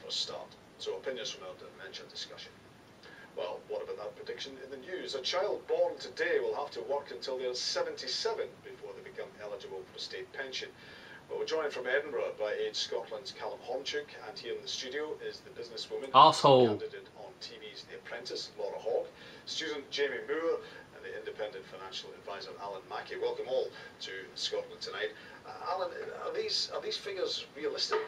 for a start. So opinions from our dementia discussion. Well, what about that prediction in the news? A child born today will have to work until they're 77 before they become eligible for a state pension. Well, we're joined from Edinburgh by Age Scotland's Callum Homchuk, and here in the studio is the businesswoman candidate on TV's The Apprentice, Laura Hogg, student Jamie Moore, and the independent financial advisor Alan Mackey. Welcome all to Scotland tonight. Alan, are these figures realistic?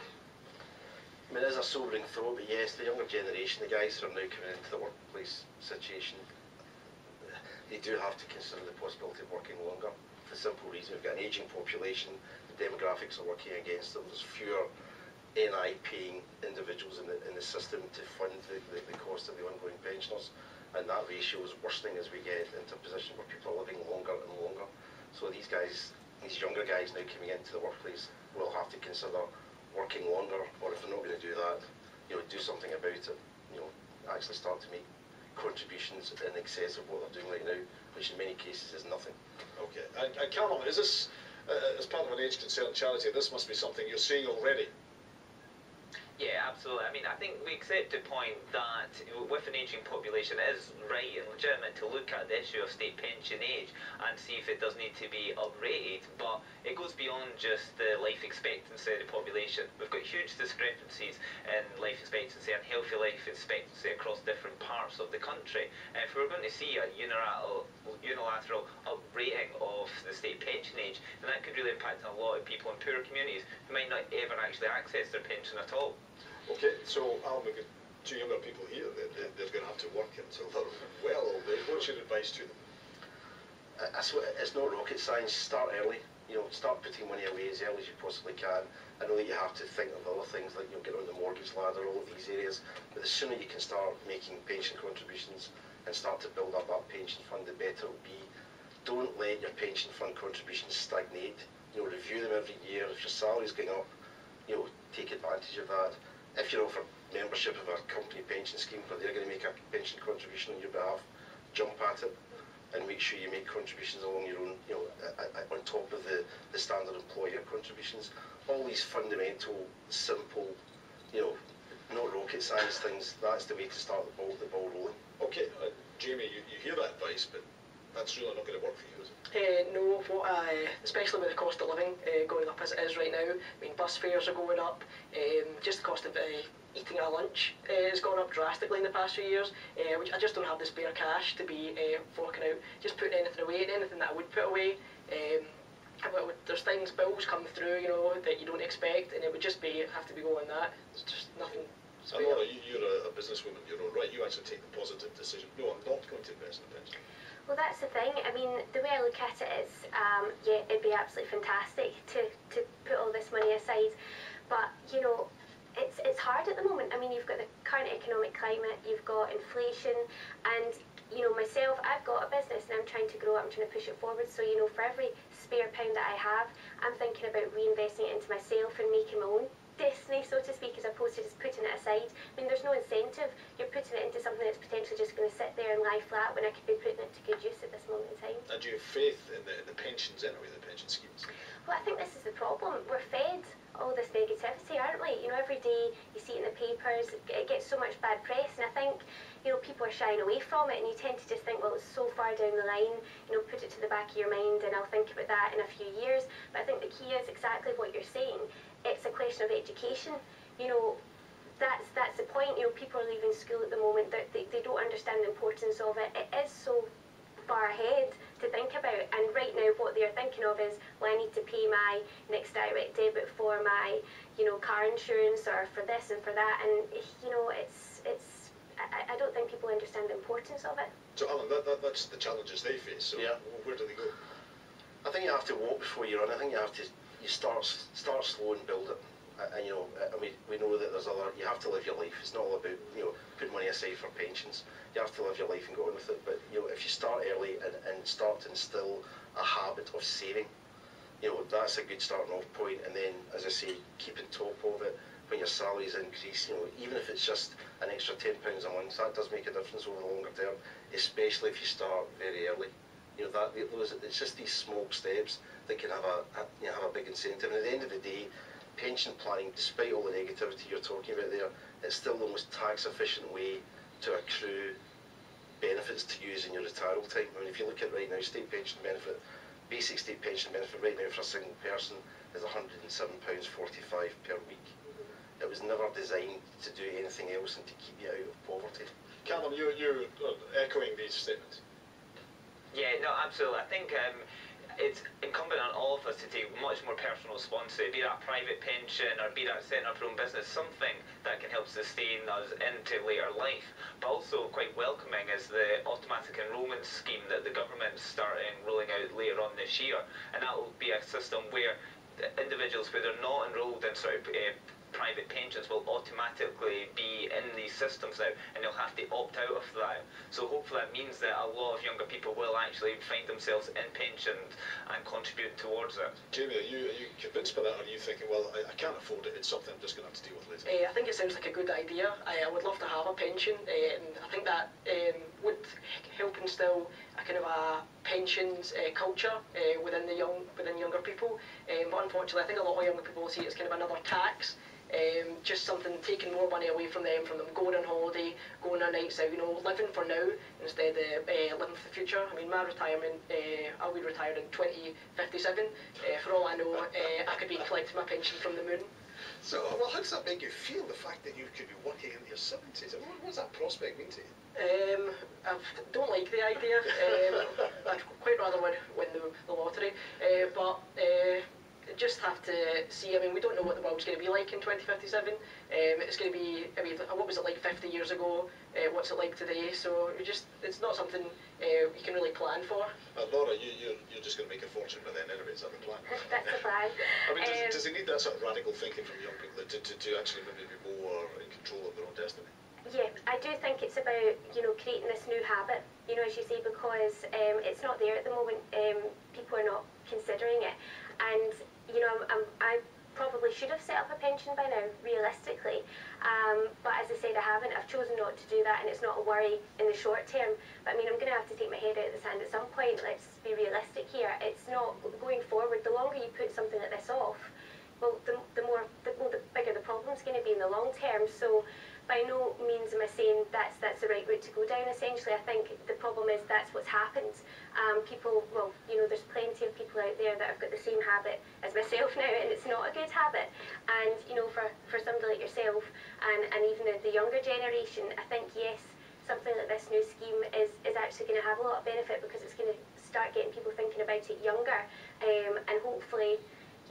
I mean, it is a sobering thought, but yes, the younger generation, the guys that are now coming into the workplace situation, they do have to consider the possibility of working longer. For the simple reason, we've got an ageing population, the demographics are working against them, there's fewer NI paying individuals in the system to fund the cost of the ongoing pensioners, and that ratio is worsening as we get into a position where people are living longer and longer. So these guys, these younger guys now coming into the workplace will have to consider working longer, or if they're not going to do that, do something about it. Actually start to make contributions in excess of what they're doing right now, which in many cases is nothing. Okay, and Callum, is this as part of an age concerned charity? This must be something you're seeing already. Yeah, absolutely. I mean, I think we accept the point that with an ageing population, it is right and legitimate to look at the issue of state pension age and see if it does need to be uprated, but it goes beyond just the life expectancy of the population. We've got huge discrepancies in life expectancy and healthy life expectancy across different parts of the country. And if we're going to see a unilateral uprating of the state pension age, then that could really impact on a lot of people in poorer communities who might not ever actually access their pension at all. Okay, so Alan, we've got two younger people here. They're going to have to work until they're well old age. What's your advice to them? It's not rocket science. Start early. Start putting money away as early as you possibly can. I know that you have to think of other things like get on the mortgage ladder, all of these areas. But the sooner you can start making pension contributions and start to build up that pension fund, the better it will be. Don't let your pension fund contributions stagnate. Review them every year. If your salary's going up, take advantage of that. If you're offered membership of a company pension scheme where they're going to make a pension contribution on your behalf, jump at it and make sure you make contributions along your own, on top of the standard employer contributions. All these fundamental, simple, not rocket science things, that's the way to start the ball rolling. Okay, Jamie, you hear that advice, but that's really not going to work for you, is it? No, especially with the cost of living going up as it is right now. I mean, bus fares are going up. Just the cost of eating a lunch has gone up drastically in the past few years, which I just don't have the spare cash to be forking out, just putting anything away, and anything that I would put away. There's bills come through, that you don't expect, and it would just have to be going that. It's just nothing. And Laura, you're a businesswoman in your own right. You actually take the positive decision. No, I'm not going to invest in a pension. Well, that's the thing. I mean, the way I look at it is, yeah, it'd be absolutely fantastic to put all this money aside, but it's hard at the moment. I mean, you've got the current economic climate, you've got inflation, and myself, I've got a business and I'm trying to grow it, I'm trying to push it forward. So for every spare pound that I have, I'm thinking about reinvesting it into myself and making my own destiny, so to speak, as opposed to just putting it aside. I mean, there's no incentive. You're putting it into something that's potentially just going to sit there and lie flat when I could be putting it to good use at this moment in time. And do you have faith in the pensions anyway, the pension schemes? Well, I think this is the problem. We're fed all this negativity, aren't we? Every day you see it in the papers, it gets so much bad press, and I think people are shying away from it, and you tend to just think, well, it's so far down the line, put it to the back of your mind, and I'll think about that in a few years. But I think the key is exactly what you're saying. It's a question of education. That's the point. People are leaving school at the moment. They don't understand the importance of it. It is so far ahead to think about, and right now what they're thinking of is, well, I need to pay my next direct debit for my car insurance, or for this and for that, and I don't think people understand the importance of it. So Alan, that's the challenges they face. So yeah. Where do they go? I think you have to walk before you run. I think you start slow and build it. And we know that you have to live your life. It's not all about putting money aside for pensions. You have to live your life and go on with it. But if you start early and start to instill a habit of saving, that's a good starting off point. And then, as I say, keep on top of it when your salaries increase. Even if it's just an extra £10 a month, that does make a difference over the longer term, especially if you start very early. It's just these small steps that can have a big incentive. And at the end of the day, pension planning, despite all the negativity you're talking about there, it's still the most tax efficient way to accrue benefits to use in your retirement time. I mean, if you look at right now, state pension benefit, basic state pension benefit right now for a single person is £107.45 per week. It was never designed to do anything else than to keep you out of poverty. Callum, you're echoing these statements. Yeah, no, absolutely. I think it's incumbent on all of us to take much more personal responsibility, be that a private pension or be that setting up our own business, something that can help sustain us into later life. But also quite welcoming is the automatic enrolment scheme that the government's starting rolling out later on this year, and that will be a system where individuals who are not enrolled in sort of private pensions will automatically be in these systems now, and they'll have to opt out of that. So hopefully that means that a lot of younger people will actually find themselves in pensions and contribute towards it. Jamie, are you convinced by that, or are you thinking, well, I can't afford it, it's something I'm just going to have to deal with later? I think it sounds like a good idea. I would love to have a pension, and I think that would help instill a kind of a pensions culture within younger people. But unfortunately, I think a lot of younger people see it as kind of another tax. Just something taking more money away from them going on holiday, going on nights out, living for now instead of living for the future. I mean, my retirement, I'll be retired in 2057. For all I know, I could be collecting my pension from the moon. So, well, how does that make you feel, the fact that you could be working into your 70s? What does that prospect mean to you? I don't like the idea. I'd quite rather win the lottery, but just have to see. I mean, we don't know what the world's going to be like in 2057. It's going to be, I mean, what was it like 50 years ago? What's it like today? So it's not something you can really plan for. Laura, you're just going to make a fortune by then anyway, is that the plan? That's the plan. I mean, does it need that sort of radical thinking from young people to actually maybe be more in control of their own destiny? Yeah, I do think it's about, creating this new habit, as you say, because it's not there at the moment. People are not considering it. And, I probably should have set up a pension by now, realistically. But as I said, I haven't. I've chosen not to do that, and it's not a worry in the short term. But I mean, I'm going to have to take my head out of the sand at some point. Let's be realistic here. It's not going forward. The longer you put something like this off, well, the bigger the problem's going to be in the long term. So by no means am I saying that's the right route to go down. Essentially, I think the problem is that's what's happened. People, there's plenty of people out there that have got the same habit as myself now, and it's not a good habit. And for somebody like yourself, and even the younger generation, I think yes, something like this new scheme is actually going to have a lot of benefit, because it's going to start getting people thinking about it younger, and hopefully,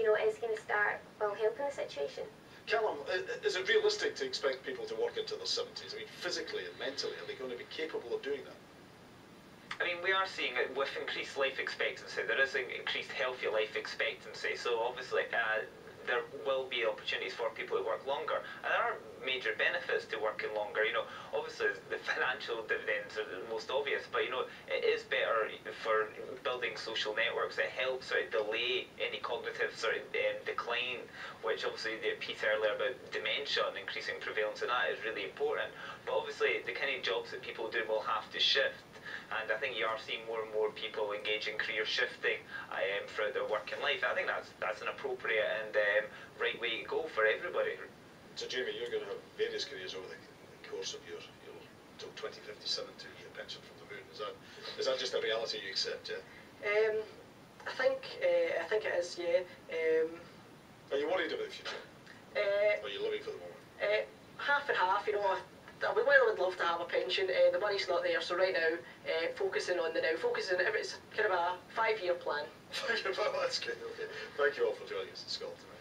it's going to start helping the situation. Callum, is it realistic to expect people to work into their 70s? I mean, physically and mentally, are they going to be capable of doing that? I mean, we are seeing it with increased life expectancy. There is an increased healthy life expectancy. So obviously, there will be opportunities for people to work longer. And there are major benefits to working longer. Obviously the financial dividends are the most obvious, but it is better for building social networks. It helps delay any cognitive decline, which obviously Pete earlier about dementia and increasing prevalence, and that is really important. But obviously the kind of jobs that people do will have to shift. And I think you are seeing more and more people engage in career shifting throughout their working life. I think that's an appropriate and right way to go for everybody. So Jamie, you're going to have various careers over the course of your till 2057 to get a pension from the moon. Is that just a reality you accept? Yeah. I think it is. Yeah. Are you worried about the future? Or are you living for the moment? Half and half. I would love to have a pension. The money's not there, so right now, focusing on the now. It's kind of a 5-year plan. That's good. Okay. Thank you all for joining us in Scotland tonight.